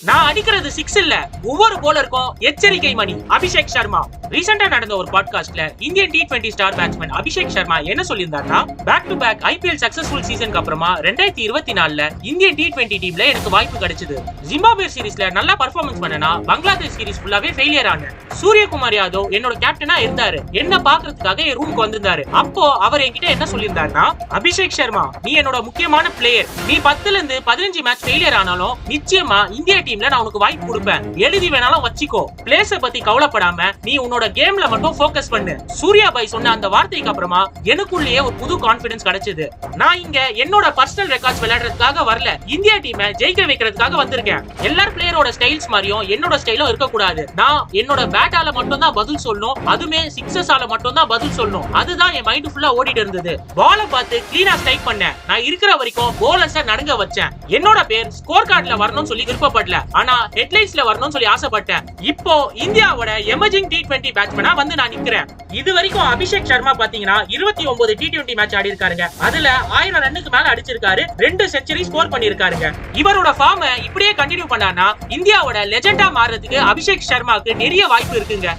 நான் அடிக்கிறது 6 இல்ல, ஒவ்வொரு போலருக்கும் எச்சரிக்கை மணி. அபிஷேக் சர்மா ரீசெண்டா நடந்த ஒரு பாட்காஸ்ட்ல Indian T20 star batsman Abhishek Sharma என்ன சொல்லியிருந்தாருன்னா, back to back IPL successful சீசனுக்கு அப்புறமா 2024ல இந்தியன் T20 டீம்ல எனக்கு வாய்ப்பு கிடைச்சது. ஜிம்பாப்வே சீரிஸ்ல நல்லா பர்ஃபார்மன்ஸ் பண்ணனா பங்களாதேஷ் சீரிஸ் ஃபுல்லாவே ஃபெயிலியர் ஆனேன். சூரியகுமார் யாதவ் என்னோட கேப்டனா இருந்தாரு, என்ன பாக்குறதுக்காக என் ரூமுக்கு வந்திருந்தாரு. அப்போ அவர் என்கிட்ட என்ன சொல்லியிருந்தாருன்னா, அபிஷேக் சர்மா நீ என்னோட முக்கியமான பிளேயர், நீ 10ல இருந்து 15 மேட்ச் ஃபெயிலியர் ஆனாலும் நிச்சயமா இந்தியா டீம்ல நான் உனக்கு வாய்ப்பு கொடுப்பேன், எழுதி வேணாலும் வச்சிக்கோ, பிளேஸ பத்தி கவலைப்படாம நீ உன்னோட கேம்ல மட்டும் ஃபோக்கஸ் பண்ணு. சூர்யா பாய் சொன்ன அந்த வார்த்தைக்கு அப்புறமா எனக்குள்ளேயே ஒரு புது கான்ஃபிடன்ஸ் கிடைச்சது. நான் இங்க என்னோட பர்சனல் ரெக்கார்ட்ஸ் விளையாடுறதுக்காக வரல, இந்தியா டீமை ஜெயிக்க வைக்கிறதுக்காக வந்திருக்கேன். எல்லார் பிளேயரோட ஸ்டைல்ஸ் மாதிரியும் என்னோட ஸ்டைலும் இருக்க கூடாது. நான் என்னோட பேட்டால மட்டும் தான் பதில் சொல்லணும், அதுமே சிக்ஸஸால மட்டும் தான் பதில் சொல்லணும். அதுதான் என் மைண்ட் ஃபுல்லா ஓடிட்டு இருந்தது. பால பார்த்து கிளீனா ஸ்ட்ரைக் பண்ணேன். நான் இருக்கிற வரைக்கும் போலர்ஸ நடுங்க வச்சேன். என்னோட பேர் ஸ்கோர் கார்டுல வரணும்னு சொல்லி விருப்பப்படல, ஆனா ஹெட்லைன்ஸ்ல வரணும்னு சொல்லி ஆசைப்பட்டேன். இப்போ இந்தியாவோட எமர்ஜிங் T20 பேட்ஸ்மேனா வந்து நான் நிக்கிறேன். இது வரைக்கும் அபிஷேக் சர்மா பாத்தீங்கன்னா 29 T20 மேட்ச் ஆடி இருக்காருங்க. அதுல 1000 ரன்னுக்கு மேல அடிச்சிருக்காரு, 2 செஞ்சுரி ஸ்கோர் பண்ணிருக்காருங்க. இவரோட ஃபார்மை இப்படியே கண்டினியூ பண்ணானா இந்தியாவோட லெஜெண்டா மாறதுக்கு அபிஷேக் சர்மாக்கு நிறைய வாய்ப்பு இருக்குங்க.